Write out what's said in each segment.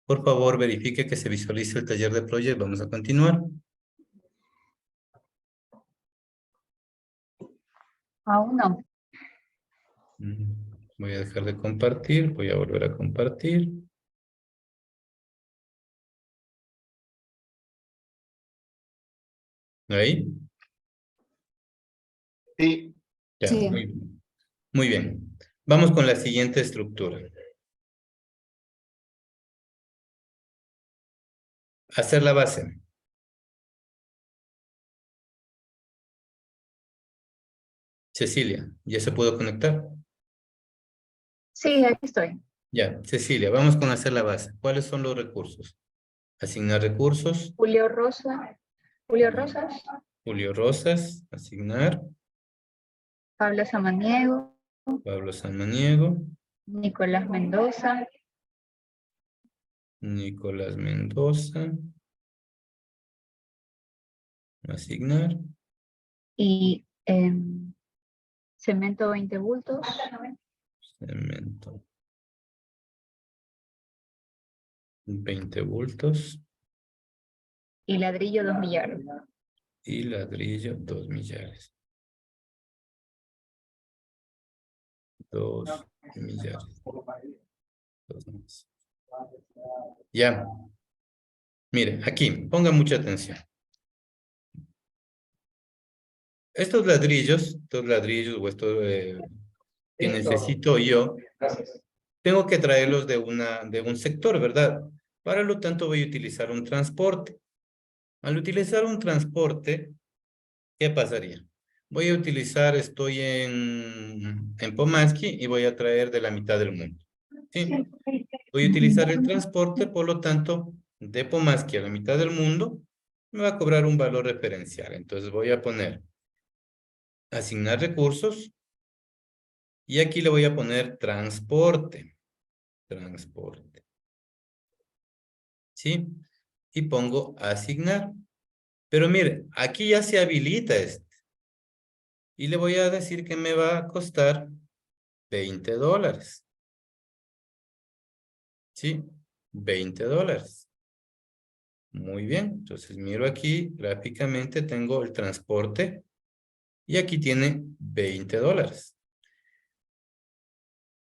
Por favor, verifique que se visualice el taller de Project. Vamos a continuar. Aún no. Voy a dejar de compartir. Voy a volver a compartir. ¿Ahí? Sí. Ya, Sí. muy bien. Muy bien. Vamos con la siguiente estructura. Hacer la base. Cecilia, ¿ya se pudo conectar? Sí, aquí estoy. Ya, Cecilia, vamos con hacer la base. ¿Cuáles son los recursos? Asignar recursos. Julio Rosa. Julio Rosas. Julio Rosas, asignar. Pablo Samaniego. Pablo Samaniego. Nicolás Mendoza. Nicolás Mendoza. Asignar. Y cemento 20 bultos. Cemento. 20 bultos. Y ladrillo 2 millares. Y ladrillo 2 millares. 2 millares. 2 más. Ya. Mire, aquí, ponga mucha atención. Estos ladrillos o estos que necesito yo, tengo que traerlos de un sector, ¿verdad? Para lo tanto voy a utilizar un transporte. Al utilizar un transporte, ¿qué pasaría? Voy a utilizar, estoy en Pomaski y voy a traer de la mitad del mundo. ¿Sí? Voy a utilizar el transporte, por lo tanto, de Pomaski a la mitad del mundo, me va a cobrar un valor referencial. Entonces voy a poner asignar recursos y aquí le voy a poner transporte. Transporte. ¿Sí? Y pongo asignar. Pero mire, aquí ya se habilita este. Y le voy a decir que me va a costar $20. ¿Sí? $20. Muy bien. Entonces miro aquí, gráficamente tengo el transporte y aquí tiene $20.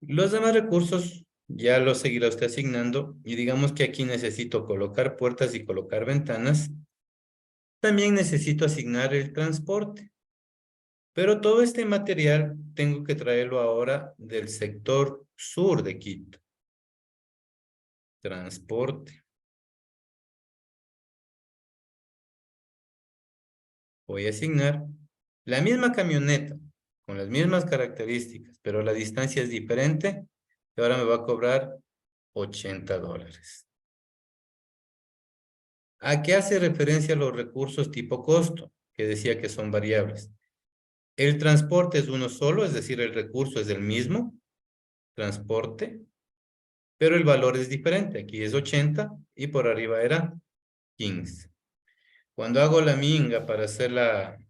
Los demás recursos ya los seguirá usted asignando y digamos que aquí necesito colocar puertas y colocar ventanas. También necesito asignar el transporte. Pero todo este material tengo que traerlo ahora del sector sur de Quito. Transporte. Voy a asignar la misma camioneta con las mismas características, pero la distancia es diferente y ahora me va a cobrar $80. ¿A qué hace referencia los recursos tipo costo? Que decía que son variables. El transporte es uno solo, es decir, el recurso es el mismo, transporte, pero el valor es diferente. Aquí es 80 y por arriba era 15. Cuando hago la minga para hacer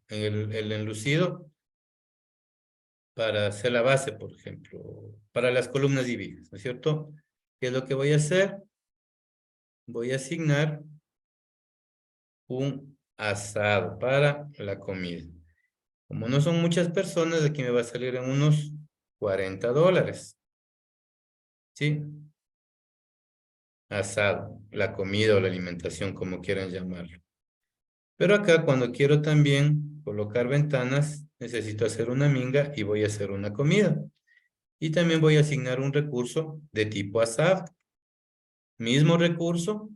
el enlucido, para hacer la base, por ejemplo, para las columnas y vigas, ¿no es cierto? ¿Qué es lo que voy a hacer? Voy a asignar un asado para la comida. Como no son muchas personas, aquí me va a salir en unos $40. ¿Sí? Asado, la comida o la alimentación, como quieran llamarlo. Pero acá cuando quiero también colocar ventanas, necesito hacer una minga y voy a hacer una comida. Y también voy a asignar un recurso de tipo asado. Mismo recurso,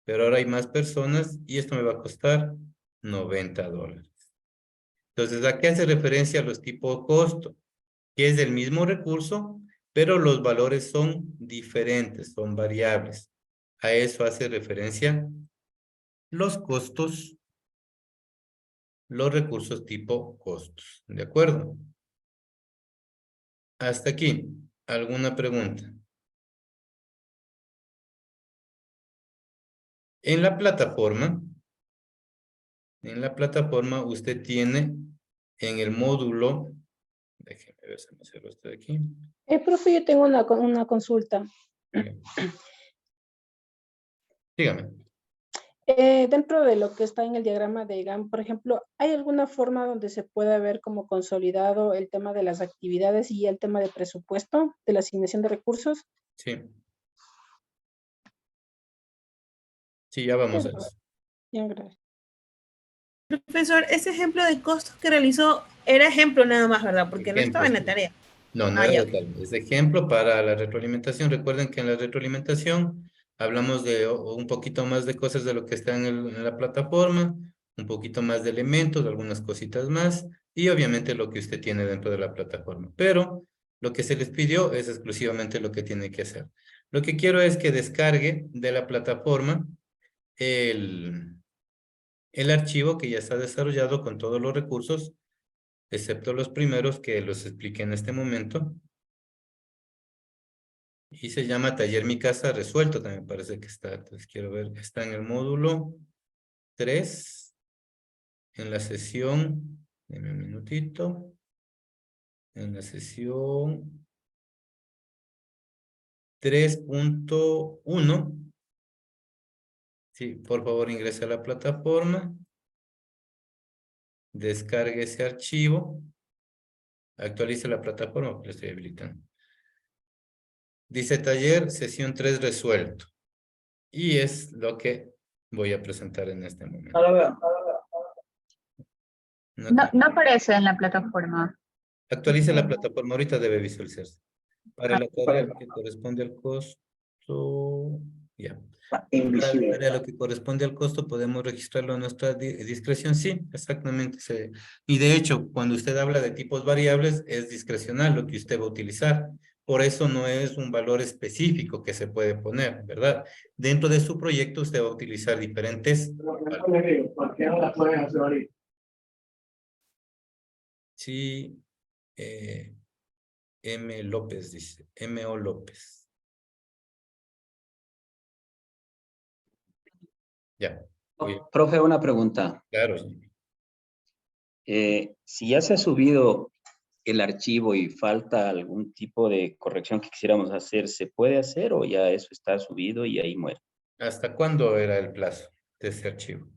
pero ahora hay más personas y esto me va a costar $90. Entonces, ¿a qué hace referencia los tipos de costo? Que es del mismo recurso, pero los valores son diferentes, son variables. A eso hace referencia los costos, los recursos tipo costos. ¿De acuerdo? Hasta aquí. ¿Alguna pregunta? En la plataforma usted tiene en el módulo, déjeme ver si me cerró esto de aquí. Profe, yo tengo una consulta. Dígame. Dígame. Dentro de lo que está en el diagrama de GAN, por ejemplo, ¿hay alguna forma donde se pueda ver como consolidado el tema de las actividades y el tema de presupuesto, de la asignación de recursos? Sí. Sí, ya vamos a eso. Bien, gracias. Profesor, ese ejemplo de costos que realizó era ejemplo nada más, ¿verdad? Porque no estaba en la Sí. tarea. No, no Ah, era ya. de tal. Es de ejemplo para la retroalimentación. Recuerden que en la retroalimentación hablamos de un poquito más de cosas de lo que está en la plataforma, un poquito más de elementos, algunas cositas más, y obviamente lo que usted tiene dentro de la plataforma. Pero lo que se les pidió es exclusivamente lo que tiene que hacer. Lo que quiero es que descargue de la plataforma el archivo que ya está desarrollado con todos los recursos, excepto los primeros que los expliqué en este momento. Y se llama Taller Mi Casa Resuelto, también parece que está. Entonces quiero ver, está en el módulo 3, en la sesión, deme un minutito, en la sesión 3.1. Sí, por favor ingrese a la plataforma, descargue ese archivo, actualice la plataforma, porque lo estoy habilitando. Dice Taller, sesión 3 resuelto. Y es lo que voy a presentar en este momento. No aparece en la plataforma. Actualice la plataforma, ahorita debe visualizarse. Para la tarea que corresponde al costo, ya. Para lo que corresponde al costo, podemos registrarlo a nuestra discreción. Sí, exactamente. Y de hecho, cuando usted habla de tipos variables, es discrecional lo que usted va a utilizar. Por eso no es un valor específico que se puede poner, ¿verdad? Dentro de su proyecto, usted va a utilizar diferentes. ¿Por qué no la pueden hacer ahorita? Sí, M. López dice, M.O. López. Ya. Profe, una pregunta. Claro. Si ya se ha subido el archivo y falta algún tipo de corrección que quisiéramos hacer, ¿se puede hacer o ya eso está subido y ahí muere? ¿Hasta cuándo era el plazo de ese archivo?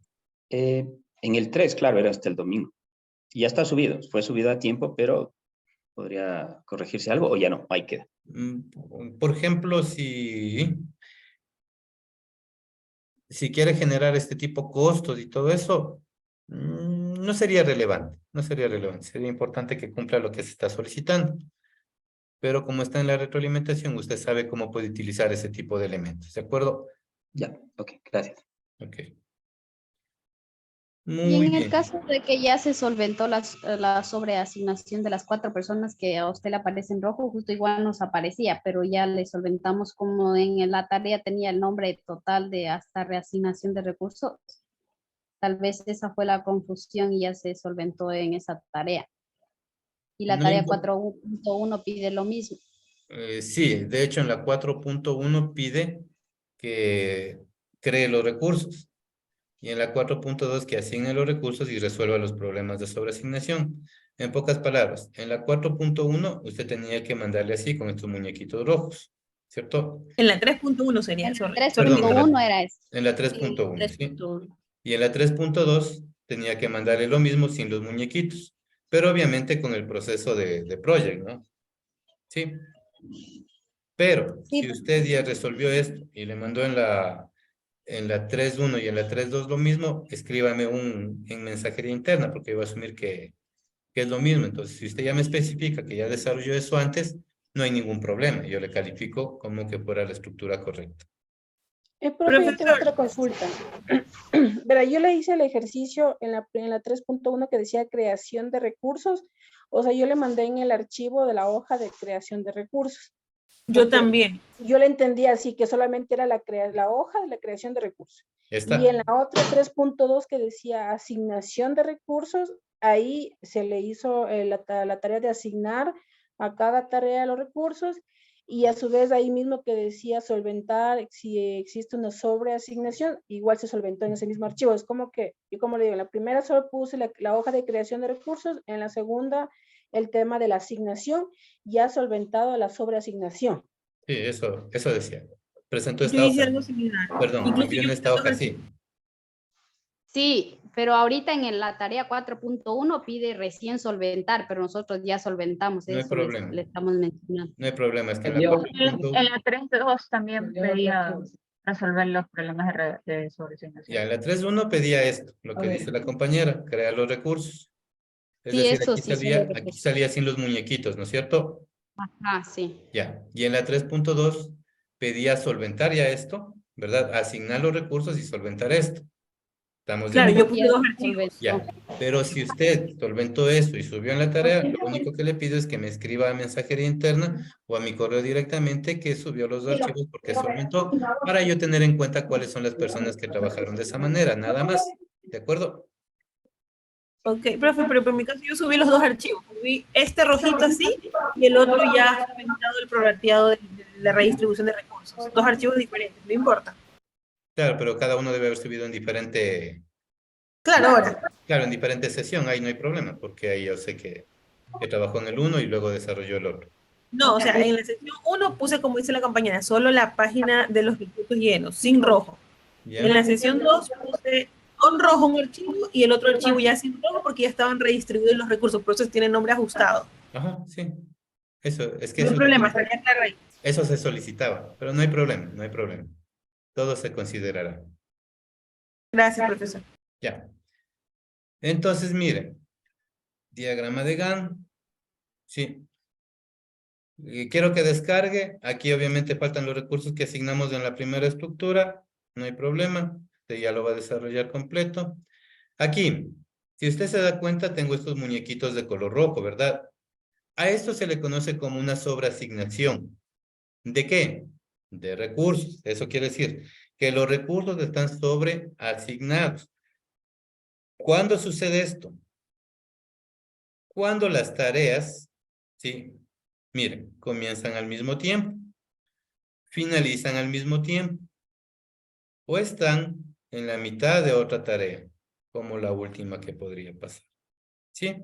En el 3, claro, era hasta el domingo. Y ya está subido, fue subido a tiempo, pero ¿podría corregirse algo o ya no? Ahí queda. Por ejemplo, si quiere generar este tipo costos y todo eso, no sería relevante, no sería relevante. Sería importante que cumpla lo que se está solicitando. Pero como está en la retroalimentación, usted sabe cómo puede utilizar ese tipo de elementos, ¿de acuerdo? Ya, ok, gracias. Ok. Y Muy en el bien. caso de que ya se solventó la sobreasignación de las 4 personas que a usted le aparece en rojo, justo igual nos aparecía, pero ya le solventamos como en la tarea tenía el nombre total de hasta reasignación de recursos. Tal vez esa fue la confusión y ya se solventó en esa tarea. Y la No tarea importa. 4.1 pide lo mismo. Sí, de hecho en la 4.1 pide que cree los recursos. Y en la 4.2 que asigne los recursos y resuelva los problemas de sobreasignación. En pocas palabras, en la 4.1 usted tenía que mandarle así con estos muñequitos rojos, ¿cierto? En la 3.1 sería, En sorry. 3.1 era eso. En la Sí, 3.1, ¿sí? 3.1. Y en la 3.2 tenía que mandarle lo mismo sin los muñequitos, pero obviamente con el proceso de project, ¿no? Sí. Pero Sí, si usted ya resolvió esto y le mandó en la 3.1 y en la 3.2 lo mismo, escríbame en mensajería interna, porque yo voy a asumir que es lo mismo. Entonces, si usted ya me especifica que ya desarrolló eso antes, no hay ningún problema. Yo le califico como que fuera la estructura correcta. Profe, yo tengo Profesor, otra consulta. Verá, yo le hice el ejercicio en la 3.1 que decía creación de recursos. O sea, yo le mandé en el archivo de la hoja de creación de recursos. Yo también. Yo le entendía así, que solamente era la hoja de la creación de recursos. Está. Y en la otra 3.2 que decía asignación de recursos, ahí se le hizo la tarea de asignar a cada tarea los recursos, y a su vez ahí mismo que decía solventar, si existe una sobreasignación, igual se solventó en ese mismo archivo. Es como que, yo como le digo, en la primera solo puse la hoja de creación de recursos, en la segunda el tema de la asignación, ya solventado la sobreasignación. Sí, eso decía. Presentó Yo esta hice hoja. algo similar. Perdón, Incluso envió yo en esta hoja, sí. Sí, pero ahorita en la tarea 4.1 pide recién solventar, pero nosotros ya solventamos, No hay eso problema. le estamos mencionando. No hay problema, es que en la En 4.1, la 3.2 también pedía resolver los problemas de sobreasignación. ya en la 3.1 pedía esto, lo que dice la compañera, crear los recursos. Es Sí, decir, eso sí. aquí salía sin los muñequitos, ¿no es cierto? Ajá, sí. Ya. Y en la 3.2 pedía solventar ya esto, ¿verdad? Asignar los recursos y solventar esto. ¿Estamos de Claro, yo acuerdo? puse Ya dos se archivos. solventó. Ya. Pero si usted solventó eso y subió en la tarea, lo único que le pido es que me escriba a mensajería interna o a mi correo directamente que subió los archivos porque solventó, para yo tener en cuenta cuáles son las personas que trabajaron de esa manera, nada más. ¿De acuerdo? Ok, profe, pero en mi caso yo subí los dos archivos. Subí este rojito así y el otro ya solventado el prorrateado de la redistribución de recursos. Dos archivos diferentes, no importa. Claro, pero cada uno debe haber subido en diferente, Claro, ahora. claro, en diferente sesión, ahí no hay problema, porque ahí yo sé que trabajó en el uno y luego desarrolló el otro. No, o sea, en la sección 1 puse, como dice la compañera, solo la página de los recursos llenos, sin rojo. ¿Ya? En la sección 2 puse con rojo un archivo y el otro archivo ya sin rojo porque ya estaban redistribuidos los recursos, por eso tiene nombre ajustado. Ajá, sí. Eso, es que No hay problema, estaría claro ahí. eso se solicitaba, pero no hay problema, no hay problema. Todo se considerará. Gracias, profesor. Ya. Entonces, miren, diagrama de Gantt, sí. Quiero que descargue. Aquí obviamente faltan los recursos que asignamos en la primera estructura. No hay problema. Usted ya lo va a desarrollar completo. Aquí, si usted se da cuenta, tengo estos muñequitos de color rojo, ¿verdad? A esto se le conoce como una sobreasignación. ¿De qué? De recursos. Eso quiere decir que los recursos están sobreasignados. ¿Cuándo sucede esto? Cuando las tareas, sí, miren, comienzan al mismo tiempo, finalizan al mismo tiempo, o están en la mitad de otra tarea, como la última que podría pasar. ¿Sí?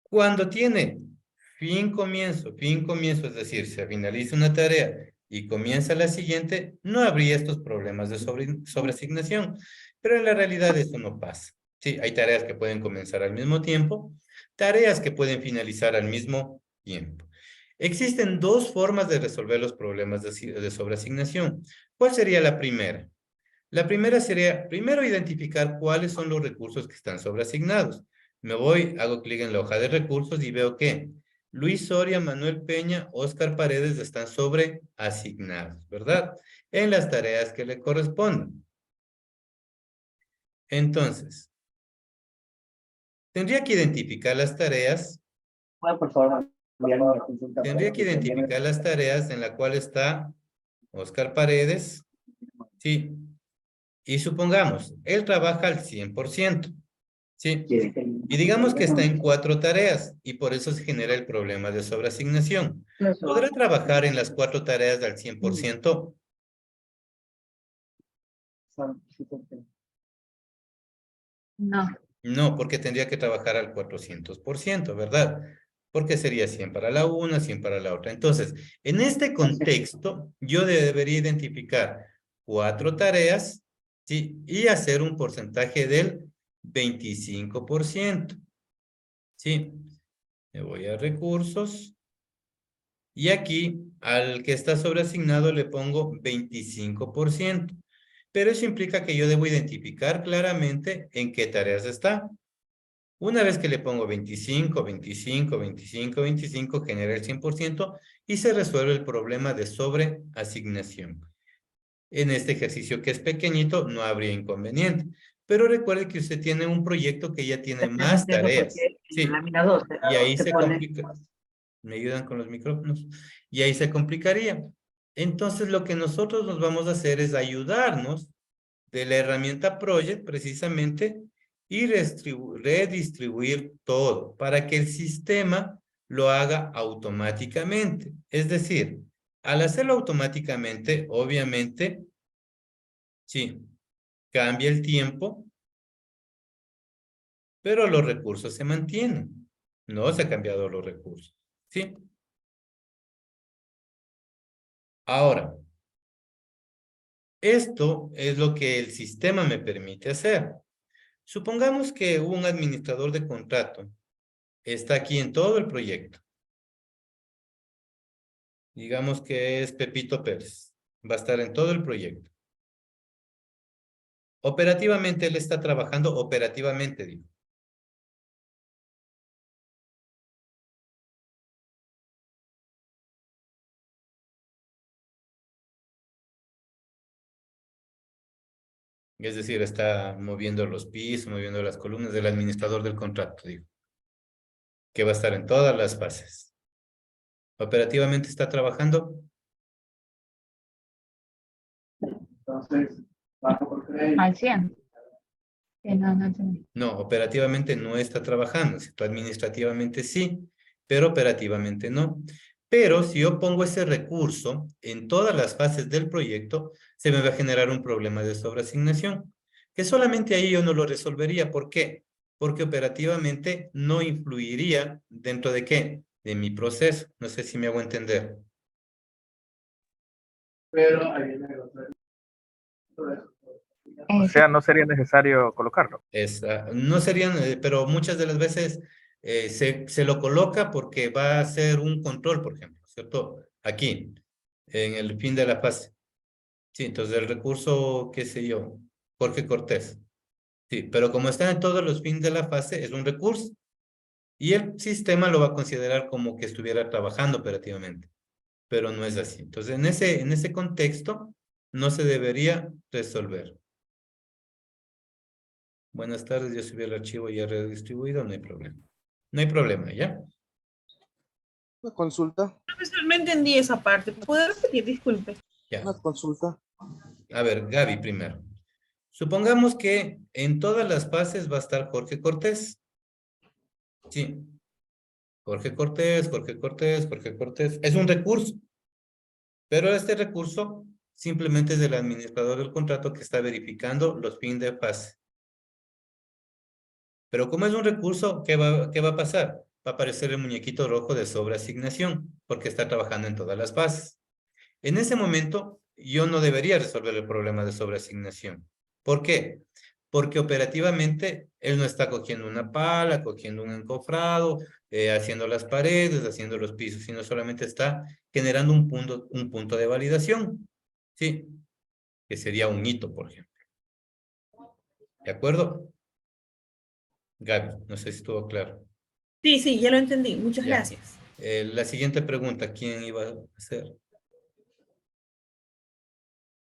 Cuando tiene fin, comienzo, es decir, se finaliza una tarea y comienza la siguiente, no habría estos problemas de sobreasignación, pero en la realidad eso no pasa. Sí, hay tareas que pueden comenzar al mismo tiempo, tareas que pueden finalizar al mismo tiempo. Existen dos formas de resolver los problemas de sobreasignación. ¿Cuál sería la primera? La primera sería, primero, identificar cuáles son los recursos que están sobreasignados. Me voy, hago clic en la hoja de recursos y veo que Luis Soria, Manuel Peña, Óscar Paredes están sobreasignados, ¿verdad? En las tareas que le corresponden. Entonces, tendría que identificar las tareas. Bueno, por favor, envíame una consulta. Tendría que identificar las tareas en la cual está Óscar Paredes. Sí. Y supongamos, él trabaja al 100%. ¿Sí? Y digamos que está en 4 tareas y por eso se genera el problema de sobreasignación. ¿Podrá trabajar en las 4 tareas al 100%? No. No, porque tendría que trabajar al 400%, ¿verdad? Porque sería 100 para la una, 100 para la otra. Entonces, en este contexto, yo debería identificar 4 tareas, ¿sí? Y hacer un porcentaje del 25%. ¿Sí? Me voy a recursos. Y aquí, al que está sobreasignado, le pongo 25%. Pero eso implica que yo debo identificar claramente en qué tareas está. Una vez que le pongo 25, 25, 25, 25, genera el 100% y se resuelve el problema de sobreasignación. En este ejercicio que es pequeñito, no habría inconveniente. Pero recuerde que usted tiene un proyecto que ya tiene más tareas. Sí. Y ahí se complica. ¿Me ayudan con los micrófonos? Y ahí se complicaría. Entonces, lo que nosotros nos vamos a hacer es ayudarnos de la herramienta Project, precisamente, y redistribuir todo para que el sistema lo haga automáticamente. Es decir, al hacerlo automáticamente, obviamente, sí, cambia el tiempo, pero los recursos se mantienen. No se han cambiado los recursos, ¿sí? Ahora, esto es lo que el sistema me permite hacer. Supongamos que un administrador de contrato está aquí en todo el proyecto. Digamos que es Pepito Pérez. Va a estar en todo el proyecto. Operativamente, él está trabajando operativamente, digo. Es decir, está moviendo los pisos, moviendo las columnas del administrador del contrato, digo. Que va a estar en todas las fases. Operativamente está trabajando. Entonces, bajo por crédito. Al 100. Sí, no entendí. No, operativamente no está trabajando, ¿cierto? Administrativamente sí, pero operativamente no. Pero si yo pongo ese recurso en todas las fases del proyecto, se me va a generar un problema de sobreasignación, que solamente ahí yo no lo resolvería. ¿Por qué? Porque operativamente no influiría dentro de ¿qué? De mi proceso. No sé si me hago entender. Pero ahí viene el otro. O sea, no sería necesario colocarlo. No serían, pero muchas de las veces se lo coloca porque va a hacer un control, por ejemplo, ¿cierto? Aquí, en el fin de la fase. Sí, entonces el recurso, qué sé yo, Jorge Cortés. Sí, pero como está en todos los fines de la fase, es un recurso. Y el sistema lo va a considerar como que estuviera trabajando operativamente. Pero no es así. Entonces, en ese contexto, no se debería resolver. Buenas tardes, yo subí el archivo ya redistribuido, no hay problema. No hay problema, ¿ya? Una consulta, Profesor, no entendí esa parte. ¿Puede repetir? Disculpe. Ya. una consulta. A ver, Gaby primero. Supongamos que en todas las fases va a estar Jorge Cortés. Sí. Jorge Cortés, Jorge Cortés, Jorge Cortés. Es un recurso. Pero este recurso simplemente es del administrador del contrato que está verificando los fines de fase. Pero como es un recurso, ¿qué va a pasar? Va a aparecer el muñequito rojo de sobreasignación, porque está trabajando en todas las fases. En ese momento, yo no debería resolver el problema de sobreasignación. ¿Por qué? Porque operativamente él no está cogiendo una pala, cogiendo un encofrado, haciendo las paredes, haciendo los pisos, sino solamente está generando un punto de validación. ¿Sí? Que sería un hito, por ejemplo. ¿De acuerdo? Gaby, no sé si estuvo claro. Sí, ya lo entendí. Muchas Ya. gracias. La siguiente pregunta, ¿quién iba a hacer?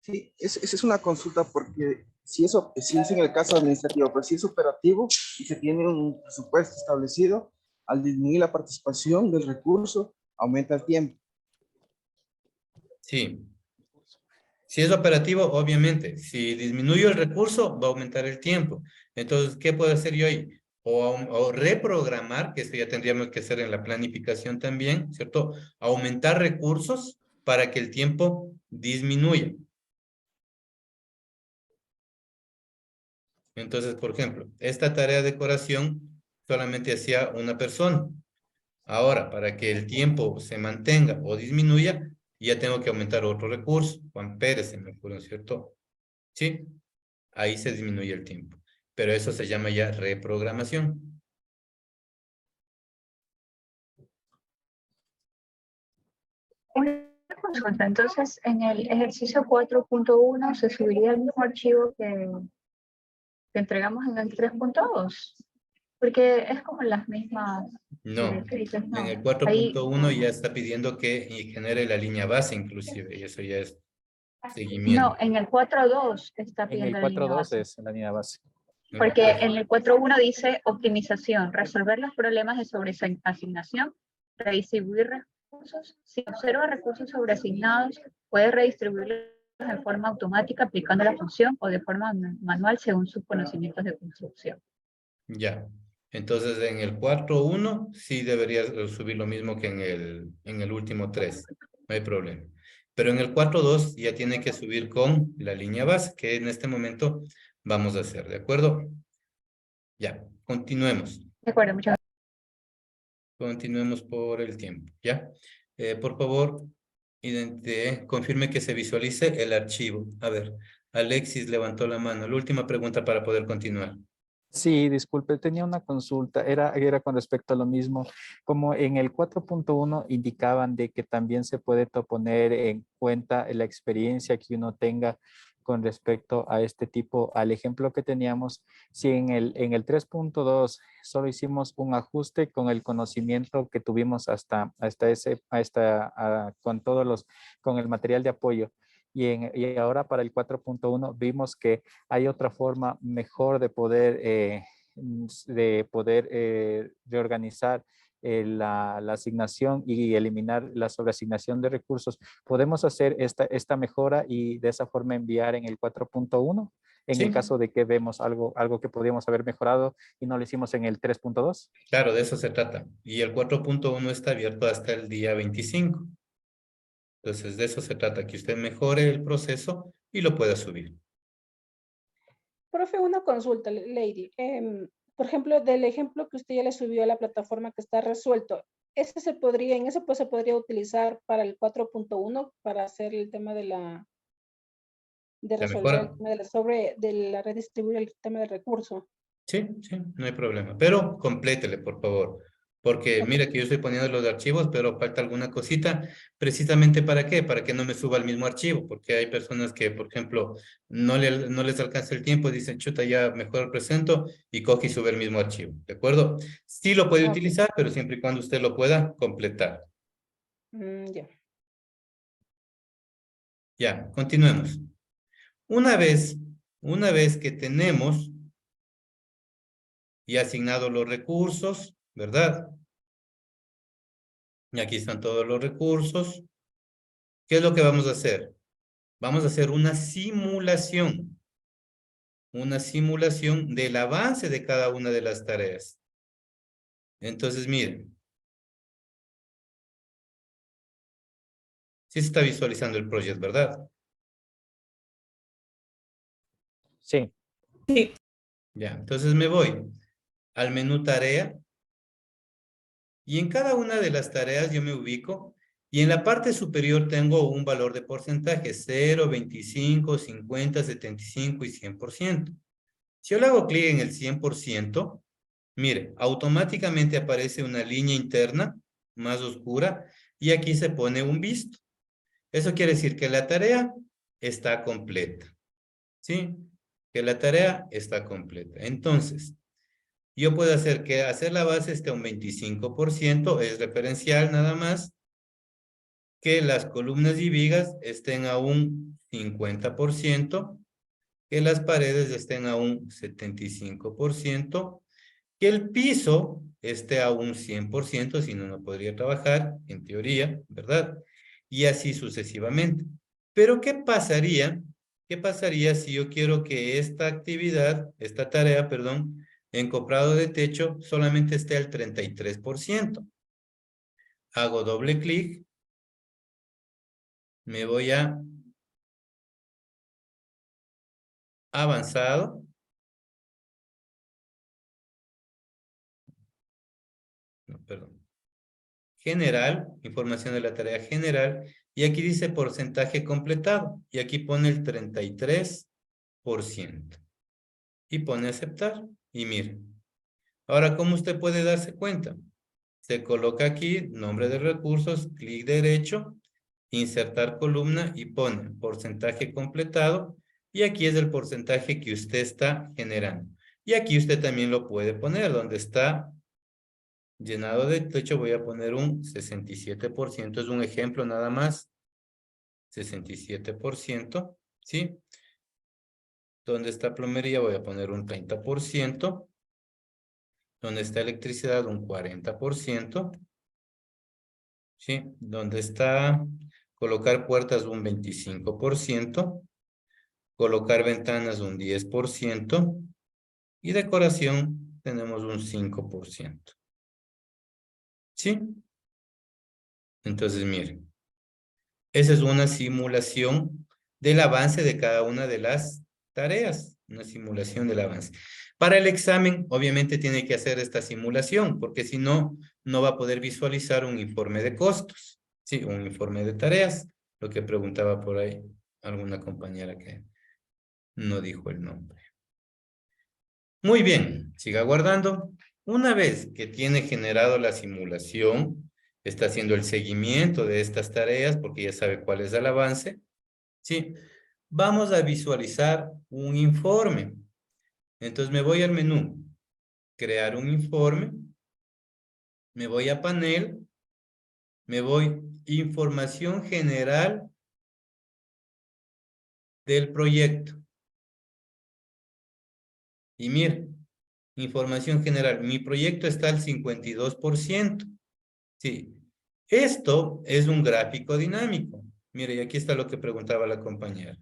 Sí, esa es una consulta porque si es en el caso administrativo, pero si es operativo y se tiene un presupuesto establecido, al disminuir la participación del recurso, aumenta el tiempo. Sí. Si es operativo, obviamente. Si disminuyo el recurso, va a aumentar el tiempo. Entonces, ¿qué puedo hacer yo ahí? O reprogramar, que eso ya tendríamos que hacer en la planificación también, ¿cierto? Aumentar recursos para que el tiempo disminuya. Entonces, por ejemplo, esta tarea de decoración solamente hacía una persona. Ahora, para que el tiempo se mantenga o disminuya, ya tengo que aumentar otro recurso. Juan Pérez, se me ocurre, ¿cierto? Sí, ahí se disminuye el tiempo. Pero eso se llama ya reprogramación. Una consulta, entonces en el ejercicio 4.1 se subiría el mismo archivo que entregamos en el 3.2, porque es como las mismas No, directrices, ¿no? en el Ahí, 4.1 ya está pidiendo que genere la línea base inclusive, y eso ya es seguimiento. no, en el 4.2 está En pidiendo el la línea 4.2 base. es la línea base. Porque en el 4.1 dice optimización, resolver los problemas de sobreasignación redistribuir recursos. Si observa recursos sobreasignados, puede redistribuirlos de forma automática aplicando la función o de forma manual según sus conocimientos de construcción. Ya. Entonces, en el 4.1 sí deberías subir lo mismo que en el último 3. No hay problema. Pero en el 4.2 ya tiene que subir con la línea base, que en este momento vamos a hacer. ¿De acuerdo? Ya. Continuemos. De acuerdo, muchas gracias. Continuemos por el tiempo. ¿Ya? Por favor, confirme que se visualice el archivo. A ver, Alexis levantó la mano. La última pregunta para poder continuar. Sí, disculpe, tenía una consulta, era con respecto a lo mismo, como en el 4.1 indicaban de que también se puede poner en cuenta la experiencia que uno tenga con respecto a este tipo, al ejemplo que teníamos, si en el 3.2 solo hicimos un ajuste con el conocimiento que tuvimos con el material de apoyo, y ahora para el 4.1 vimos que hay otra forma mejor de poder reorganizar la asignación y eliminar la sobreasignación de recursos. ¿Podemos hacer esta mejora y de esa forma enviar en el 4.1? En Sí. el caso de que vemos algo que podríamos haber mejorado y no lo hicimos en el 3.2. Claro, de eso se trata. Y el 4.1 está abierto hasta el día 25. Entonces, de eso se trata, que usted mejore el proceso y lo pueda subir. Profe, una consulta, Lady. Por ejemplo, del ejemplo que usted ya le subió a la plataforma que está resuelto, en ese se podría utilizar para el 4.1 para hacer el tema de resolver el tema de la redistribuir el tema del recurso. Sí, no hay problema. Pero complétele, por favor. Porque mira que yo estoy poniendo los archivos, pero falta alguna cosita. ¿Precisamente para qué? Para que no me suba el mismo archivo. Porque hay personas que, por ejemplo, no les alcanza el tiempo, dicen, chuta, ya mejor presento y coge y sube el mismo archivo. ¿De acuerdo? Sí lo puede utilizar, pero siempre y cuando usted lo pueda completar. Ya. Ya, continuemos. Una vez que tenemos y asignado los recursos, ¿verdad? Y aquí están todos los recursos. ¿Qué es lo que vamos a hacer? Vamos a hacer una simulación. Una simulación del avance de cada una de las tareas. Entonces, miren. Sí se está visualizando el proyecto, ¿verdad? Sí. Sí. Ya, entonces me voy al menú tarea. Y en cada una de las tareas yo me ubico y en la parte superior tengo un valor de porcentaje, 0, 25, 50, 75 y 100%. Si yo le hago clic en el 100%, mire, automáticamente aparece una línea interna más oscura y aquí se pone un visto. Eso quiere decir que la tarea está completa. ¿Sí? Que la tarea está completa. Entonces, yo puedo hacer que hacer la base esté a un 25%, es referencial nada más, que las columnas y vigas estén a un 50%, que las paredes estén a un 75%, que el piso esté a un 100%, si no, no podría trabajar, en teoría, ¿verdad? Y así sucesivamente. Pero ¿qué pasaría? ¿Qué pasaría si yo quiero que esta tarea, perdón, encofrado de techo solamente esté al 33%? Hago doble clic. Me voy a avanzado. No, perdón. General, información de la tarea general. Y aquí dice porcentaje completado. Y aquí pone el 33%. Y pone aceptar. Y miren. Ahora, ¿cómo usted puede darse cuenta? Se coloca aquí, nombre de recursos, clic derecho, insertar columna y pone porcentaje completado. Y aquí es el porcentaje que usted está generando. Y aquí usted también lo puede poner, donde está llenado de techo, voy a poner un 67%, es un ejemplo nada más. 67%, ¿sí? Donde está plomería, voy a poner un 30%. Donde está electricidad, un 40%. ¿sí? Donde está colocar puertas un 25%, colocar ventanas un 10% y decoración tenemos un 5%. ¿Sí? Entonces, miren, esa es una simulación del avance de cada una de las tareas, una simulación del avance. Para el examen, obviamente tiene que hacer esta simulación, porque si no, no va a poder visualizar un informe de costos, sí, un informe de tareas, lo que preguntaba por ahí alguna compañera que no dijo el nombre. Muy bien, siga guardando. Una vez que tiene generado la simulación, está haciendo el seguimiento de estas tareas porque ya sabe cuál es el avance, ¿sí? Vamos a visualizar un informe. Entonces me voy al menú, crear un informe, me voy a panel, me voy información general del proyecto. Y mire, información general, mi proyecto está al 52%. Sí, esto es un gráfico dinámico. Mire, y aquí está lo que preguntaba la compañera.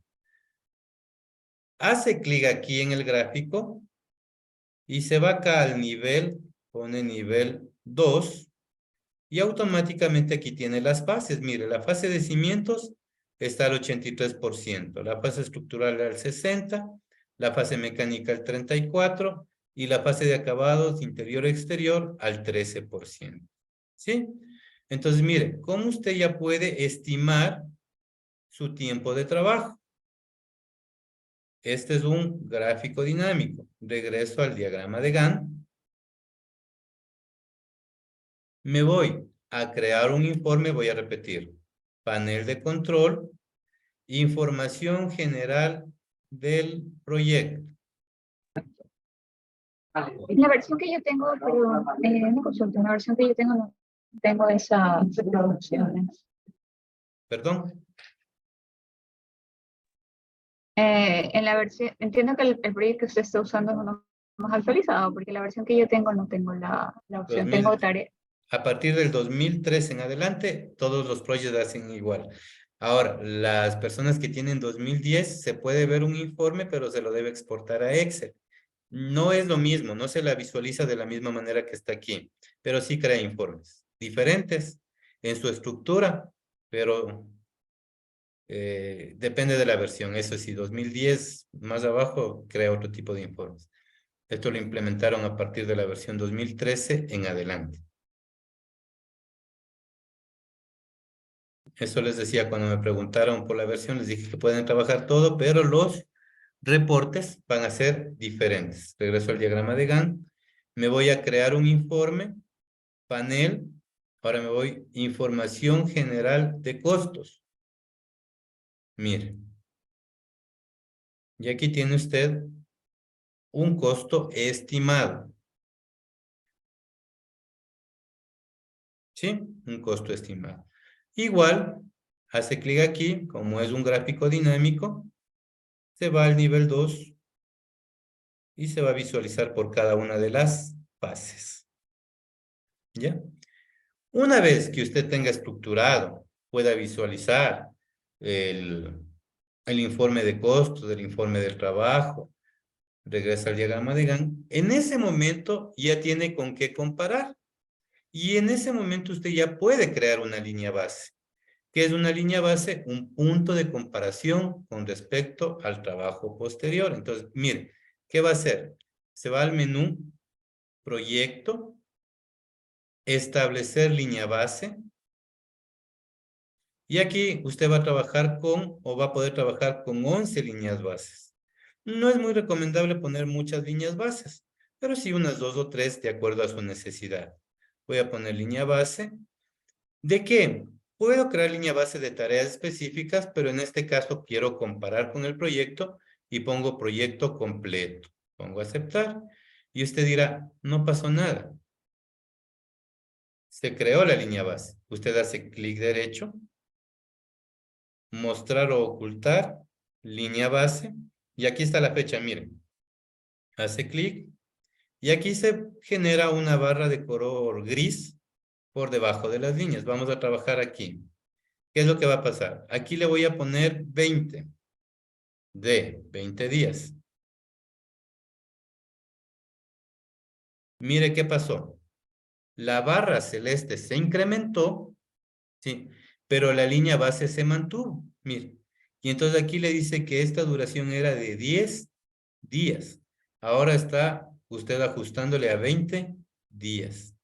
Hace clic aquí en el gráfico y se va acá al nivel, pone nivel 2 y automáticamente aquí tiene las fases. Mire, la fase de cimientos está al 83%, la fase estructural al 60%, la fase mecánica al 34% y la fase de acabados interior-exterior al 13%. ¿Sí? Entonces, mire, ¿cómo usted ya puede estimar su tiempo de trabajo? Este es un gráfico dinámico. Regreso al diagrama de Gantt. Me voy a crear un informe, voy a repetir. Panel de control, información general del proyecto. La versión que yo tengo, pero me consulta, la versión que yo tengo no tengo esas opciones. ¿Perdón? En la versión, entiendo que el proyecto que usted está usando es uno más actualizado, porque la versión que yo tengo no tengo la opción, 2000. tengo tarea. A partir del 2003 en adelante, todos los proyectos hacen igual. Ahora, las personas que tienen 2010, se puede ver un informe, pero se lo debe exportar a Excel. No es lo mismo, no se la visualiza de la misma manera que está aquí, pero sí crea informes diferentes en su estructura, pero depende de la versión. Eso sí, 2010 más abajo crea otro tipo de informes. Esto lo implementaron a partir de la versión 2013 en adelante. Eso les decía cuando me preguntaron por la versión, les dije que pueden trabajar todo, pero los reportes van a ser diferentes. Regreso al diagrama de Gantt. Me voy a crear un informe, panel. Ahora me voy, información general de costos. Mire. Y aquí tiene usted un costo estimado. ¿Sí? Un costo estimado. Igual, hace clic aquí, como es un gráfico dinámico, se va al nivel 2 y se va a visualizar por cada una de las fases. ¿Ya? Una vez que usted tenga estructurado, pueda visualizar el informe de costos, el informe del trabajo, regresa al diagrama de Gantt, en ese momento ya tiene con qué comparar. Y en ese momento usted ya puede crear una línea base. ¿Qué es una línea base? Un punto de comparación con respecto al trabajo posterior. Entonces, mire, ¿qué va a hacer? Se va al menú, proyecto, establecer línea base. Y aquí usted va a trabajar con, o va a poder trabajar con 11 líneas bases. No es muy recomendable poner muchas líneas bases, pero sí unas 2 o 3 de acuerdo a su necesidad. Voy a poner línea base. ¿De qué? Puedo crear línea base de tareas específicas, pero en este caso quiero comparar con el proyecto y pongo proyecto completo. Pongo aceptar y usted dirá, no pasó nada. Se creó la línea base. Usted hace clic derecho, mostrar o ocultar, línea base, y aquí está la fecha, miren. Hace clic y aquí se genera una barra de color gris por debajo de las líneas. Vamos a trabajar aquí. ¿Qué es lo que va a pasar? Aquí le voy a poner 20 de 20 días. Mire qué pasó. La barra celeste se incrementó, ¿sí? Pero la línea base se mantuvo. Mire. Y entonces aquí le dice que esta duración era de 10 días. Ahora está usted ajustándole a 20 días.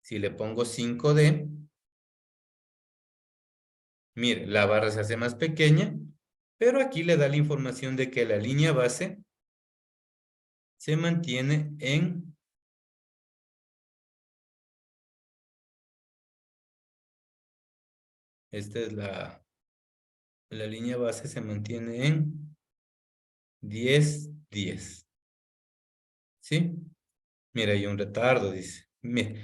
Si le pongo 5D, mire, la barra se hace más pequeña, pero aquí le da la información de que la línea base se mantiene en esta es la línea base se mantiene en 10 días. ¿Sí? Mira, hay un retardo, dice. Mire,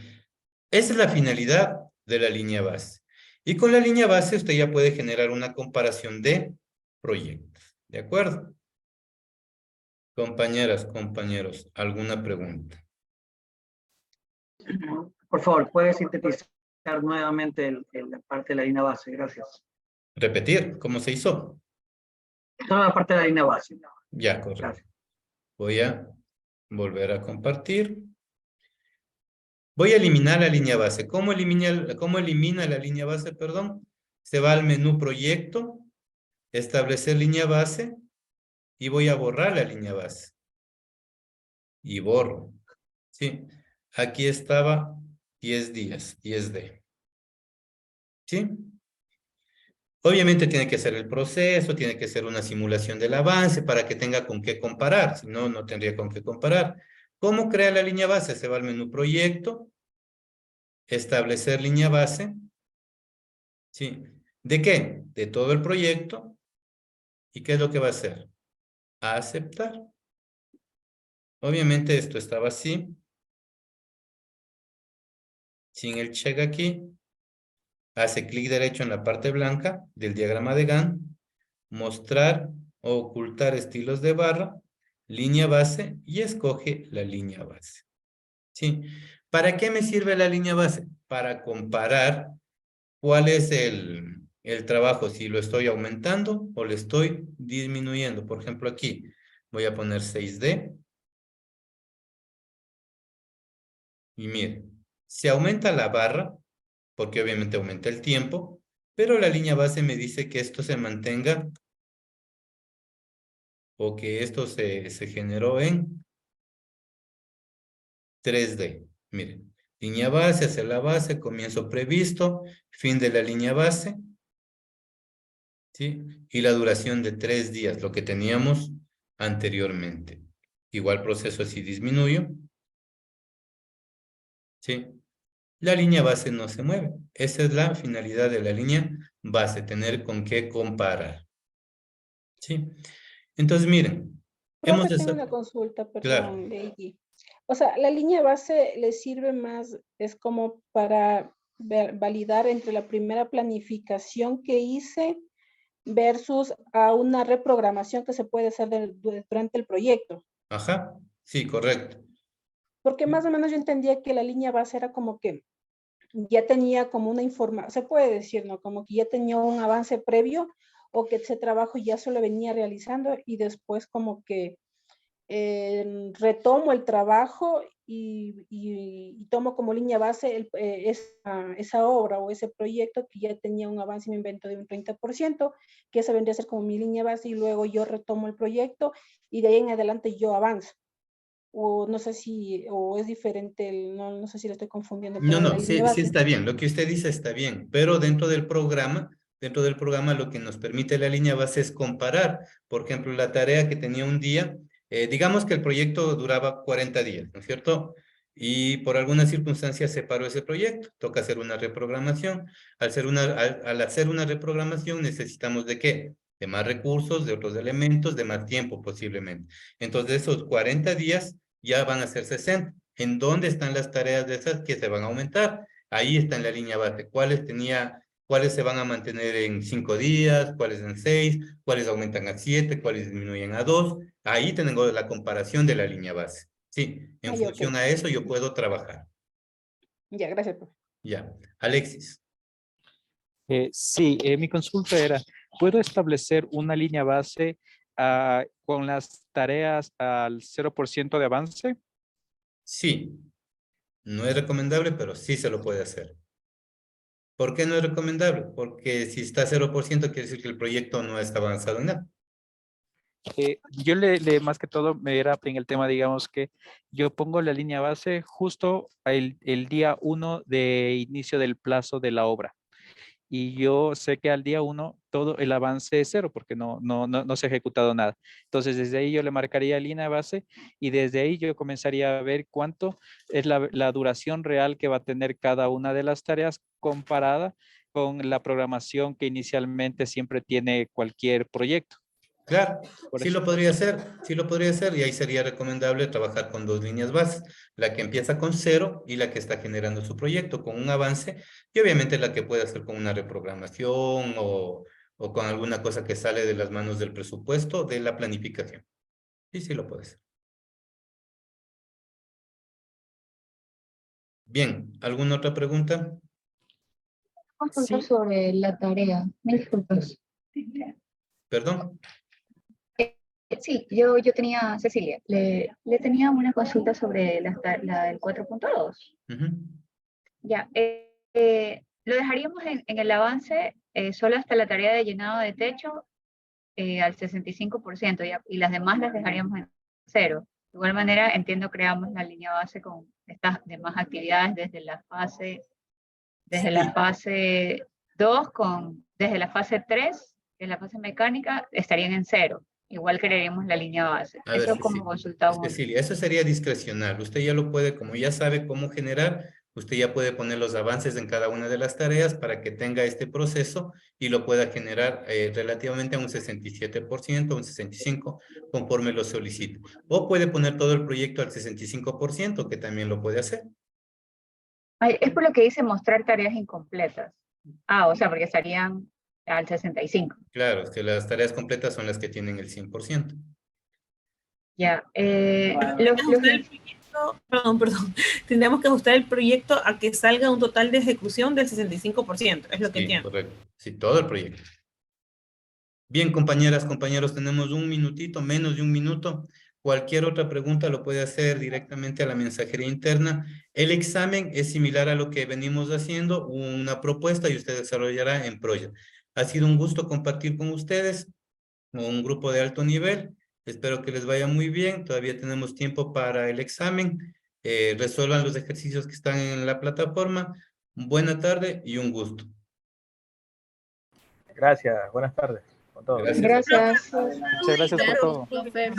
esa es la finalidad de la línea base. Y con la línea base usted ya puede generar una comparación de proyectos. ¿De acuerdo? Compañeras, compañeros, ¿alguna pregunta? Por favor, ¿puede sintetizar nuevamente la parte de la línea base? Gracias. Repetir, ¿cómo se hizo? Solo la parte de la línea base. Ya, correcto. Voy a volver a compartir. Voy a eliminar la línea base. ¿Cómo elimina la línea base? Perdón. Se va al menú proyecto, establecer línea base y voy a borrar la línea base. Y borro. ¿Sí? Aquí estaba 10 días, 10D. ¿Sí? Obviamente tiene que ser el proceso, tiene que ser una simulación del avance para que tenga con qué comparar. Si no, no tendría con qué comparar. ¿Cómo crea la línea base? Se va al menú proyecto, establecer línea base. ¿Sí? ¿De qué? De todo el proyecto. ¿Y qué es lo que va a hacer? A aceptar. Obviamente esto estaba así. Sin el check aquí. Hace clic derecho en la parte blanca del diagrama de Gantt. Mostrar o ocultar estilos de barra. Línea base. Y escoge la línea base. ¿Sí? ¿Para qué me sirve la línea base? Para comparar cuál es el trabajo, si lo estoy aumentando o le estoy disminuyendo. Por ejemplo, aquí voy a poner 6D. Y miren, se aumenta la barra, porque obviamente aumenta el tiempo, pero la línea base me dice que esto se mantenga o que esto se generó en 3D. Miren, línea base, hacia la base, comienzo previsto, fin de la línea base. ¿Sí? Y la duración de 3 días, lo que teníamos anteriormente. Igual proceso así disminuyo. ¿Sí? La línea base no se mueve. Esa es la finalidad de la línea base, tener con qué comparar. ¿Sí? Entonces, miren. Profe, tengo una consulta, perdón, Lady. O sea, la línea base le sirve más, es como para validar entre la primera planificación que hice versus a una reprogramación que se puede hacer durante el proyecto. Ajá, sí, correcto. Porque más o menos yo entendía que la línea base era como que ya tenía como una información, se puede decir, ¿no? Como que ya tenía un avance previo o que ese trabajo ya se lo venía realizando y después como que retomo el trabajo y tomo como línea base esa obra o ese proyecto que ya tenía un avance y me invento de un 30%, que esa vendría a ser como mi línea base y luego yo retomo el proyecto y de ahí en adelante yo avanzo. O no sé si, o es diferente, no sé si lo estoy confundiendo. No, sí está bien, lo que usted dice está bien, pero dentro del programa lo que nos permite la línea base es comparar. Por ejemplo, la tarea que tenía un día, digamos que el proyecto duraba 40 días, ¿no es cierto? Y por alguna circunstancia se paró ese proyecto, toca hacer una reprogramación. Al hacer una reprogramación necesitamos ¿de qué? De más recursos, de otros elementos, de más tiempo posiblemente. Entonces esos 40 días ya van a ser 60. ¿En dónde están las tareas de esas que se van a aumentar? Ahí está en la línea base. ¿Cuáles se van a mantener en 5 días? ¿Cuáles en 6? ¿Cuáles aumentan a 7? ¿Cuáles disminuyen a 2? Ahí tengo la comparación de la línea base. Sí, en función a eso yo puedo trabajar. Ya, gracias. Ya. Alexis. Sí, mi consulta era, ¿puedo establecer una línea base con las tareas al 0% de avance? Sí. No es recomendable, pero sí se lo puede hacer. ¿Por qué no es recomendable? Porque si está 0% quiere decir que el proyecto no está avanzado en nada. Yo más que todo me era en el tema, digamos que yo pongo la línea base justo el día 1 de inicio del plazo de la obra. Y yo sé que al día 1 todo el avance es 0 porque no se ha ejecutado nada. Entonces, desde ahí yo le marcaría línea base y desde ahí yo comenzaría a ver cuánto es la duración real que va a tener cada una de las tareas comparada con la programación que inicialmente siempre tiene cualquier proyecto. Claro, Por sí eso. lo podría hacer, sí lo podría hacer y ahí sería recomendable trabajar con dos líneas bases, la que empieza con 0 y la que está generando su proyecto con un avance y obviamente la que puede hacer con una reprogramación o con alguna cosa que sale de las manos del presupuesto de la planificación. Sí, sí lo puede hacer. Bien, ¿alguna otra pregunta? Consulta Sí. sobre la tarea. Me disculpas. ¿Perdón? Sí, yo tenía, Cecilia, le tenía una consulta sobre la del 4.2. Ujú. Ya, lo dejaríamos en el avance solo hasta la tarea de llenado de techo al 65% ya, y las demás las dejaríamos en 0. De igual manera, entiendo, creamos la línea base con estas demás actividades desde la fase 2, desde la fase 3, que es la fase mecánica, estarían en 0. Igual crearíamos la línea base. A ver, Eso como consultamos. Cecilia, eso sería discrecional. Usted ya lo puede, como ya sabe cómo generar, usted ya puede poner los avances en cada una de las tareas para que tenga este proceso y lo pueda generar relativamente a un 67%, un 65%, conforme lo solicite. O puede poner todo el proyecto al 65%, que también lo puede hacer. Ay, es por lo que dice mostrar tareas incompletas. Ah, o sea, porque estarían al 65. Claro, es que las tareas completas son las que tienen el 100%. Ya. Perdón. Tendríamos que ajustar el proyecto a que salga un total de ejecución del 65%, es lo que Sí, entiendo. correcto. Sí, todo el proyecto. Bien, compañeras, compañeros, tenemos un minutito, menos de un minuto. Cualquier otra pregunta lo puede hacer directamente a la mensajería interna. El examen es similar a lo que venimos haciendo, una propuesta y usted desarrollará en Project. Ha sido un gusto compartir con ustedes, un grupo de alto nivel. Espero que les vaya muy bien. Todavía tenemos tiempo para el examen. Resuelvan los ejercicios que están en la plataforma. Buena tarde y un gusto. Gracias, buenas tardes. Con todo. Gracias. Gracias. Muchas gracias por todo. Profe.